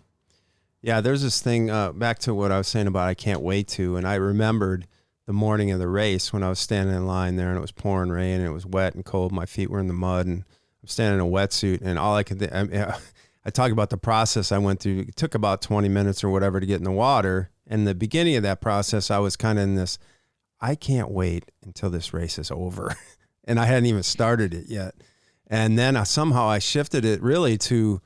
Yeah, there's this thing, back to what I was saying about I can't wait to, and I remembered the morning of the race when I was standing in line there and it was pouring rain and it was wet and cold. My feet were in the mud and I'm standing in a wetsuit, and all I could I talk about the process I went through. It took about 20 minutes or whatever to get in the water. And the beginning of that process, I was kind of in this, I can't wait until this race is over. And I hadn't even started it yet. And then somehow I shifted it really to,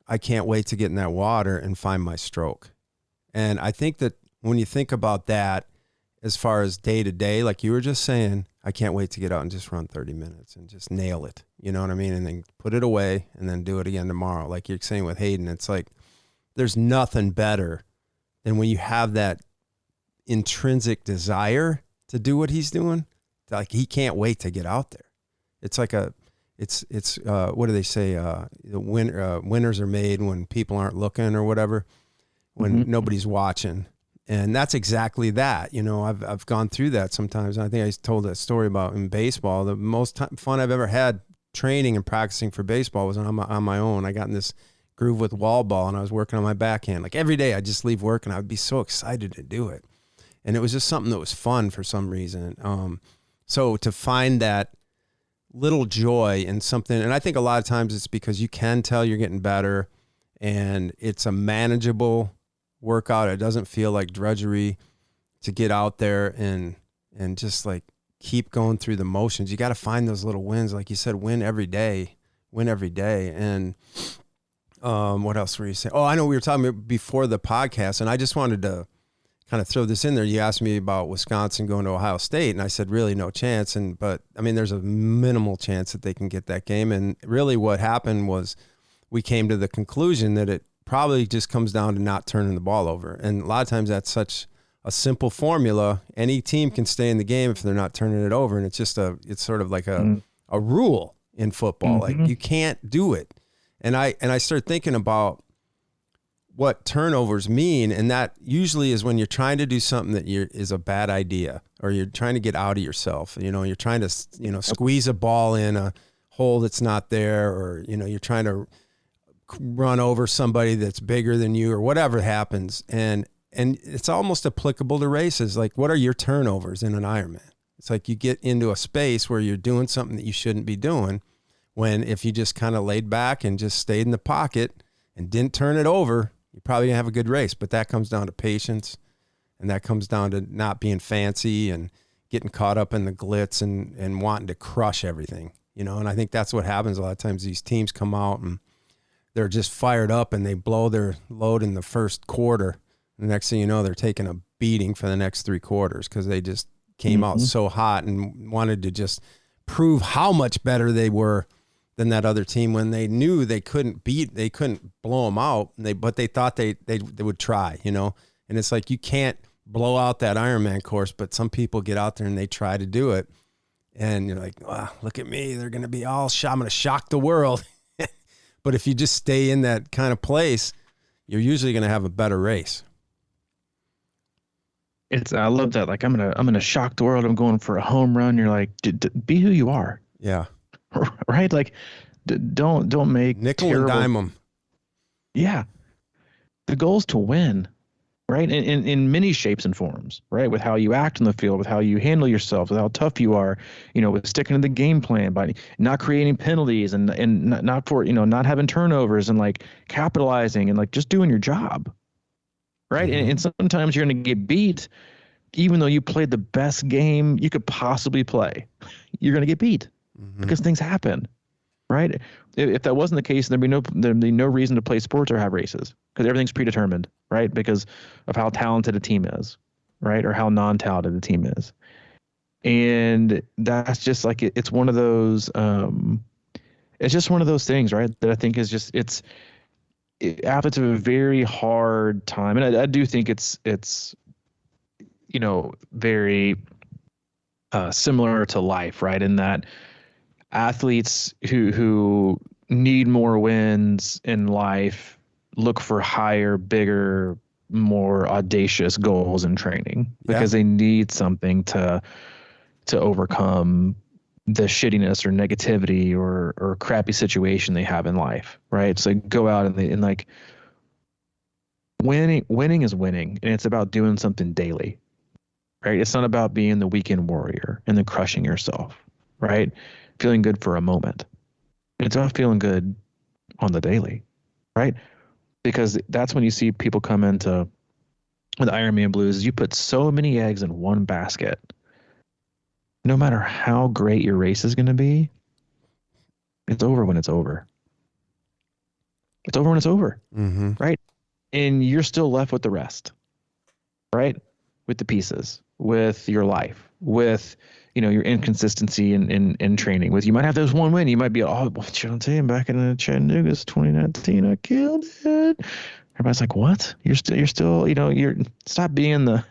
I can't wait to get in that water and find my stroke. And I think that when you think about that, as far as day to day, like you were just saying, I can't wait to get out and just run 30 minutes and just nail it. You know what I mean? And then put it away and then do it again tomorrow. Like you're saying with Hayden, it's like, there's nothing better than when you have that intrinsic desire to do what he's doing. Like he can't wait to get out there. It's like what do they say? Winners are made when people aren't looking or whatever, when nobody's watching. And that's exactly that. I've gone through that sometimes. I think I told that story about in baseball. The most fun I've ever had training and practicing for baseball was on my own. I got in this groove with wall ball and I was working on my backhand. Like every day I'd just leave work and I would be so excited to do it. And it was just something that was fun for some reason. So to find that little joy in something, and I think a lot of times it's because you can tell you're getting better and it's a manageable workout. It doesn't feel like drudgery to get out there and just like keep going through the motions. You got to find those little wins. Like you said, win every day. And what else were you saying? Oh, I know we were talking about before the podcast, and I just wanted to kind of throw this in there. You asked me about Wisconsin going to Ohio State, and I said, really no chance. But I mean, there's a minimal chance that they can get that game. And really what happened was we came to the conclusion that it probably just comes down to not turning the ball over. And a lot of times that's such a simple formula. Any team can stay in the game if they're not turning it over. And it's sort of like a rule in football. Like you can't do it. And I started thinking about what turnovers mean. And that usually is when you're trying to do something that is a bad idea, or you're trying to get out of yourself. You're trying to, squeeze a ball in a hole that's not there, or, you're trying to run over somebody that's bigger than you, or whatever happens. And it's almost applicable to races. Like, what are your turnovers in an Ironman? It's like you get into a space where you're doing something that you shouldn't be doing, when if you just kind of laid back and just stayed in the pocket and didn't turn it over, you're probably gonna have a good race. But that comes down to patience, and that comes down to not being fancy and getting caught up in the glitz and wanting to crush everything, And I think that's what happens a lot of times. These teams come out and they're just fired up and they blow their load in the first quarter. The next thing you know, they're taking a beating for the next 3 quarters because they just came out so hot and wanted to just prove how much better they were than that other team, when they knew they couldn't blow them out. But they thought they would try, And it's like, you can't blow out that Ironman course, but some people get out there and they try to do it. And you're like, wow, look at me. They're going to be I'm going to shock the world. But if you just stay in that kind of place, you're usually going to have a better race. I love that. Like, I'm gonna shock the world. I'm going for a home run. You're like, be who you are. Yeah. Right. Like, don't make nickel and dime them. Yeah. The goal is to win, right? In many shapes and forms, right? With how you act in the field, with how you handle yourself, with how tough you are, with sticking to the game plan, by not creating penalties and not for, not having turnovers and like capitalizing and like just doing your job, right? And sometimes you're going to get beat, even though you played the best game you could possibly play. You're going to get beat because things happen, right? If that wasn't the case, there'd be no reason to play sports or have races because everything's predetermined, right? Because of how talented a team is, right? Or how non-talented the team is. And that's just like, it's one of those, it's just one of those things, right? That I think is just, athletes have a very hard time. And I do think it's, very similar to life, right? In that athletes who need more wins in life look for higher, bigger, more audacious goals in training because they need something to overcome the shittiness or negativity or crappy situation they have in life, right? So go out and like winning is winning, and it's about doing something daily, right? It's not about being the weekend warrior and then crushing yourself, right? Feeling good for a moment. It's about feeling good on the daily, right? Because that's when you see people come into the Ironman blues. You put so many eggs in one basket. No matter how great your race is going to be, it's over when it's over. It's over when it's over, right? And you're still left with the rest, right? With the pieces, with your life, with your inconsistency in training. With you might have those one win. You might be, what should I tell you? Back in Chattanooga, 2019, I killed it. Everybody's like, what? You're still, stop being the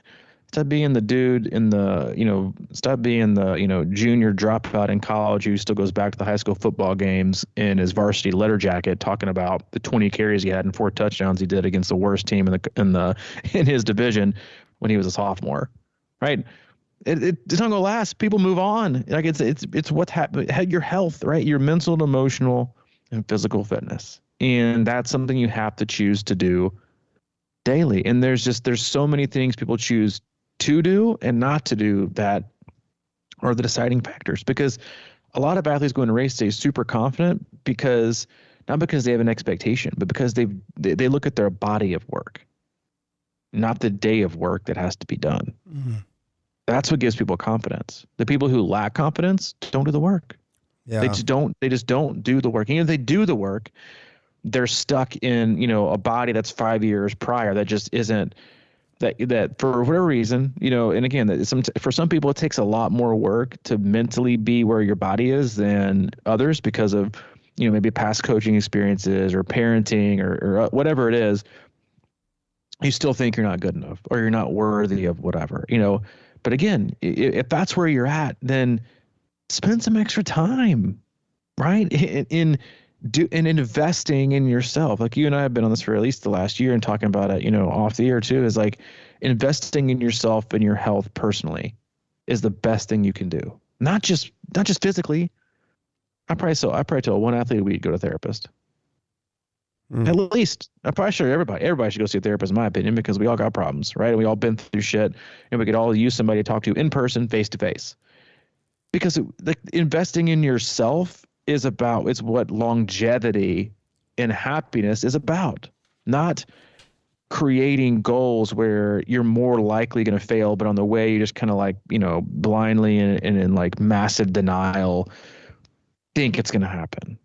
dude in the, stop being the, junior dropout in college who still goes back to the high school football games in his varsity letter jacket, talking about the 20 carries he had and 4 touchdowns he did against the worst team in his division when he was a sophomore, right? It's not gonna last. People move on. Like it's what's happened. Your health, right? Your mental, and emotional, and physical fitness, and that's something you have to choose to do daily. And there's so many things people choose to do and not to do that are the deciding factors. Because a lot of athletes go into race day super confident because not because they have an expectation, but because they look at their body of work, not the day of work that has to be done. That's what gives people confidence. The people who lack confidence don't do the work. They just don't do the work. And if they do the work, they're stuck in, a body that's 5 years prior that just isn't that for whatever reason, and again, for some people, it takes a lot more work to mentally be where your body is than others because of, maybe past coaching experiences or parenting or whatever it is. You still think you're not good enough or you're not worthy of whatever, But again, if that's where you're at, then spend some extra time, right? In investing in yourself. Like you and I have been on this for at least the last year and talking about it, off the air too, is like investing in yourself and your health personally is the best thing you can do. Not just physically. I probably tell one athlete a week, go to a therapist. At least. I'm probably sure everybody should go see a therapist in my opinion, because we all got problems, right? And we all been through shit, and we could all use somebody to talk to in person, face to face. Because investing in yourself it's what longevity and happiness is about. Not creating goals where you're more likely going to fail, but on the way you just kind of like, blindly and in like massive denial think it's going to happen.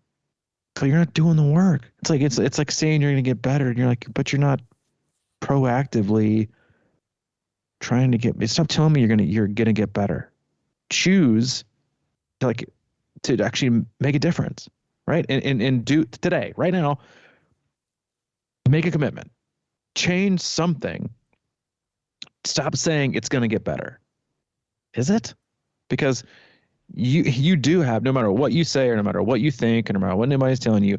So you're not doing the work. It's like saying you're going to get better, and you're like, but you're not proactively trying to get. Stop telling me you're gonna get better. Choose to actually make a difference, right? And do today, right now. Make a commitment. Change something. Stop saying it's going to get better. Is it? Because you do have, no matter what you say or no matter what you think or no matter what anybody's telling you,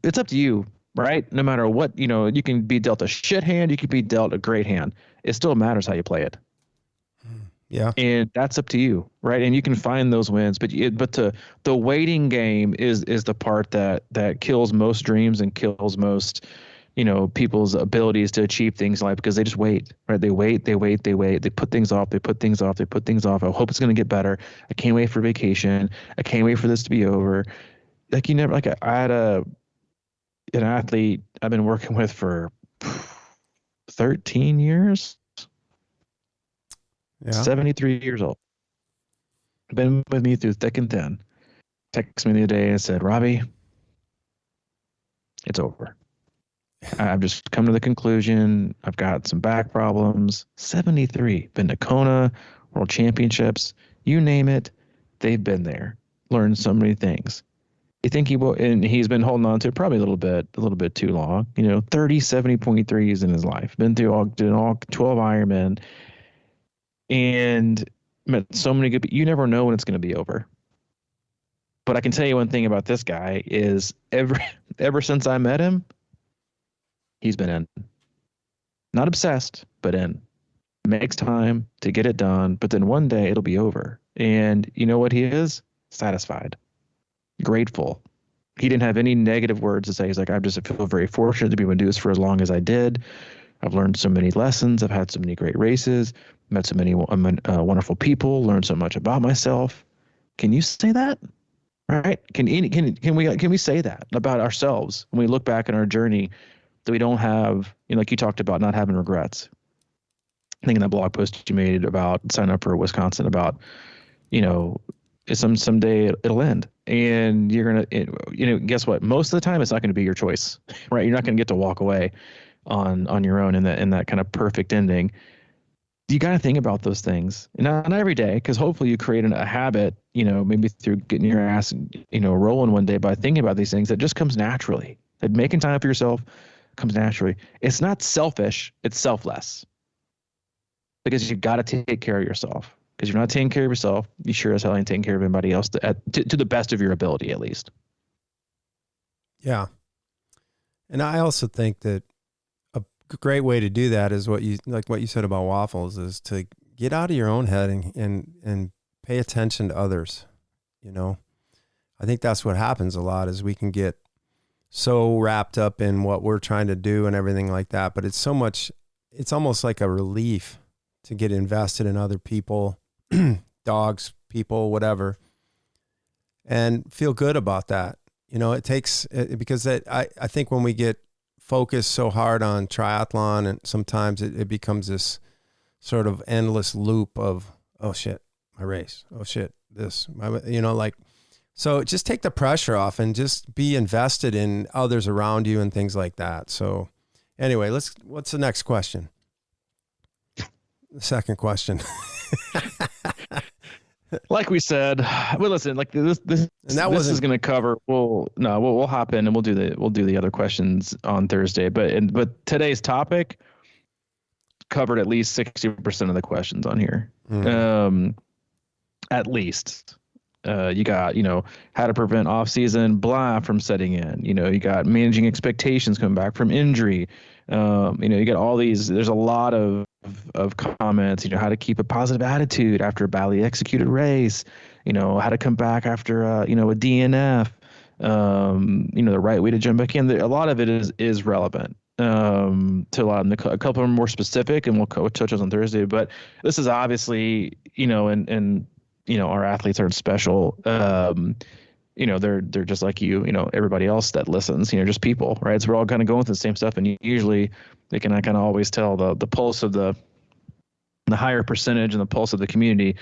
it's up to you, right? No matter what, you can be dealt a shit hand, you can be dealt a great hand. It still matters how you play it. Yeah. And that's up to you, right? And you can find those wins, but the waiting game is the part that kills most dreams and kills most people's abilities to achieve things in life because they just wait, right? They wait. They put things off. I hope it's going to get better. I can't wait for vacation. I can't wait for this to be over. Like I had an athlete I've been working with for 13 years, Yeah. 73 years old. Been with me through thick and thin. Texted me the other day and said, Robbie, it's over. I've just come to the conclusion. I've got some back problems. 73. Been to Kona, World Championships, you name it. They've been there. Learned so many things. You think he will, and he's been holding on to it probably a little bit too long. 30 70.3s in his life. Been through all 12 Ironman, and met so many good. You never know when it's going to be over. But I can tell you one thing about this guy is ever since I met him, he's been in. Not obsessed, but in. Makes time to get it done, but then one day it'll be over. And you know what he is? Satisfied. Grateful. He didn't have any negative words to say. He's like, I feel very fortunate to be able to do this for as long as I did. I've learned so many lessons. I've had so many great races, met so many wonderful people, learned so much about myself. Can you say that? Right? Can we say that about ourselves when we look back on our journey, that we don't have, like you talked about, not having regrets? I think in that blog post you made about sign up for Wisconsin, about, someday it'll end, and you're gonna, guess what? Most of the time, it's not going to be your choice, right? You're not going to get to walk away on your own in that kind of perfect ending. You got to think about those things, not every day, because hopefully you create a habit, maybe through getting your ass, rolling one day by thinking about these things. That just comes naturally. That making time for yourself comes naturally. It's not selfish; it's selfless, because you got to take care of yourself. Because you're not taking care of yourself, you sure as hell ain't taking care of anybody else to the best of your ability, at least. Yeah, and I also think that great way to do that is what you said about waffles, is to get out of your own head and pay attention to others. I think that's what happens a lot, is we can get so wrapped up in what we're trying to do and everything like that. But it's almost like a relief to get invested in other people, dogs, people, whatever, and feel good about that. It takes, because I think when we get focus so hard on triathlon, and sometimes it becomes this sort of endless loop of, oh shit, my race, oh shit, this, so just take the pressure off and just be invested in others around you and things like that. So anyway, what's the next question? The second question. Like we said, well, listen, like this is going to cover. We'll hop in and we'll do the other questions on Thursday. But today's topic covered at least 60% of the questions on here. At least, you got how to prevent off-season blah from setting in. You got managing expectations coming back from injury. You got all these. There's a lot of comments, how to keep a positive attitude after a badly executed race, how to come back after a DNF, the right way to jump back in. A lot of it is relevant to a lot of them. A couple are more specific, and we'll touch those on Thursday. But this is obviously, and our athletes aren't special. They're just like everybody else that listens, just people, right? So we're all kind of going through the same stuff, and usually they can kind of always tell the pulse of the higher percentage and the pulse of the community,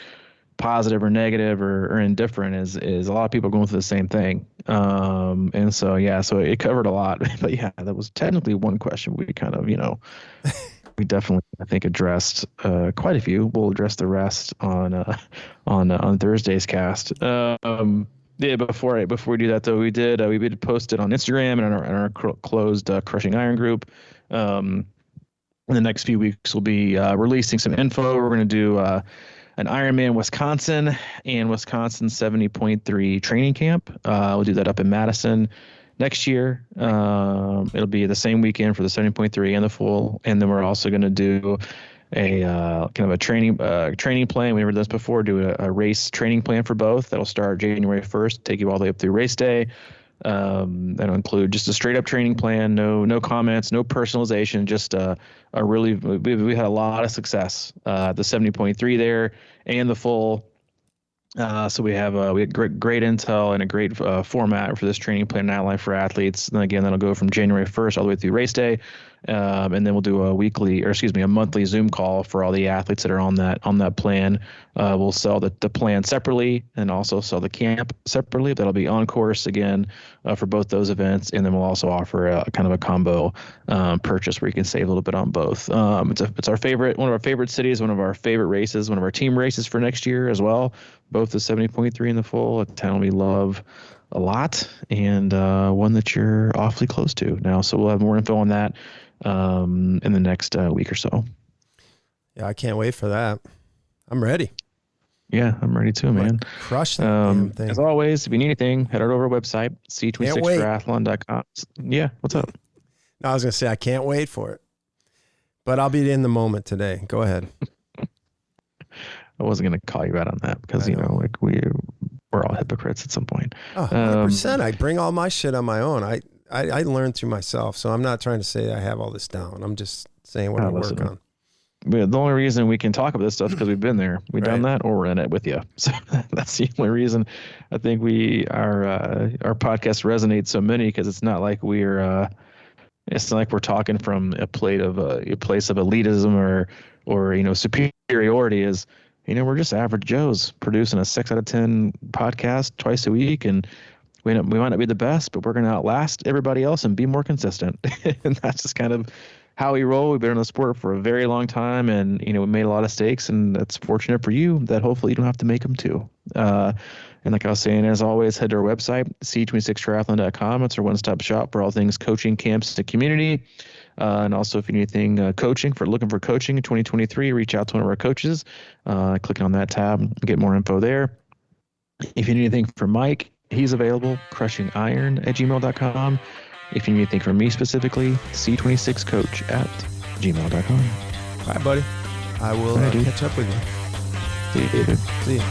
positive or negative or indifferent, is a lot of people going through the same thing. And so it covered a lot, but yeah, that was technically one question we kind of, we definitely, I think, addressed quite a few. We'll address the rest on Thursday's cast. Yeah, before we do that though, we did post it on Instagram and on our closed Crushing Iron group. In the next few weeks, we'll be releasing some info. We're going to do an Ironman Wisconsin and Wisconsin 70.3 training camp. We'll do that up in Madison next year. It'll be the same weekend for the 70.3 and the full. And then we're also going to do a kind of a training plan. We never done this before. Do a race training plan for both. That'll start January 1st, take you all the way up through race day. That'll include just a straight up training plan, no comments, no personalization, just a really, we had a lot of success, the 70.3 there and the full. So we had great intel and a great format for this training plan outline for athletes. And again, that'll go from January 1st all the way through race day. And then we'll do a monthly Zoom call for all the athletes that are on that plan. We'll sell the plan separately and also sell the camp separately. That'll be on course again for both those events. And then we'll also offer a kind of a combo purchase where you can save a little bit on both. It's one of our favorite cities, one of our favorite races, one of our team races for next year as well. Both the 70.3 and the full, a town we love a lot, and one that you're awfully close to now. So we'll have more info on that in the next week or so. Yeah, I can't wait for that. I'm ready. Yeah, I'm ready too, man. Crush that damn thing. As always, if you need anything, head over to our website, c26triathlon.com. Yeah, what's up? No, I was going to say, I can't wait for it. But I'll be in the moment today. Go ahead. I wasn't going to call you out on that because, like we're all hypocrites at some point. 100%. I bring all my shit on my own. I learn through myself. So I'm not trying to say I have all this down. I'm just saying what I work on. The only reason we can talk about this stuff is because we've been there. We've done that, or we're in it with you. So that's the only reason I think our podcast resonates so many, because it's not like we're talking from a place of elitism or superiority. Is we're just average Joes producing a 6 out of 10 podcast twice a week, and we might not be the best, but we're going to outlast everybody else and be more consistent. And that's just kind of how we roll. We've been in the sport for a very long time, and we made a lot of mistakes, and that's fortunate for you that hopefully you don't have to make them too. And like I was saying, as always, head to our website, c26triathlon.com. It's our one-stop shop for all things coaching, camps, and community. And also, if you need anything looking for coaching in 2023, reach out to one of our coaches. Clicking on that tab, get more info there. If you need anything from Mike, he's available, CrushingIron@gmail.com. If you need anything from me specifically, c26coach@gmail.com. All right, buddy. I will catch up with you. See you, David. See you.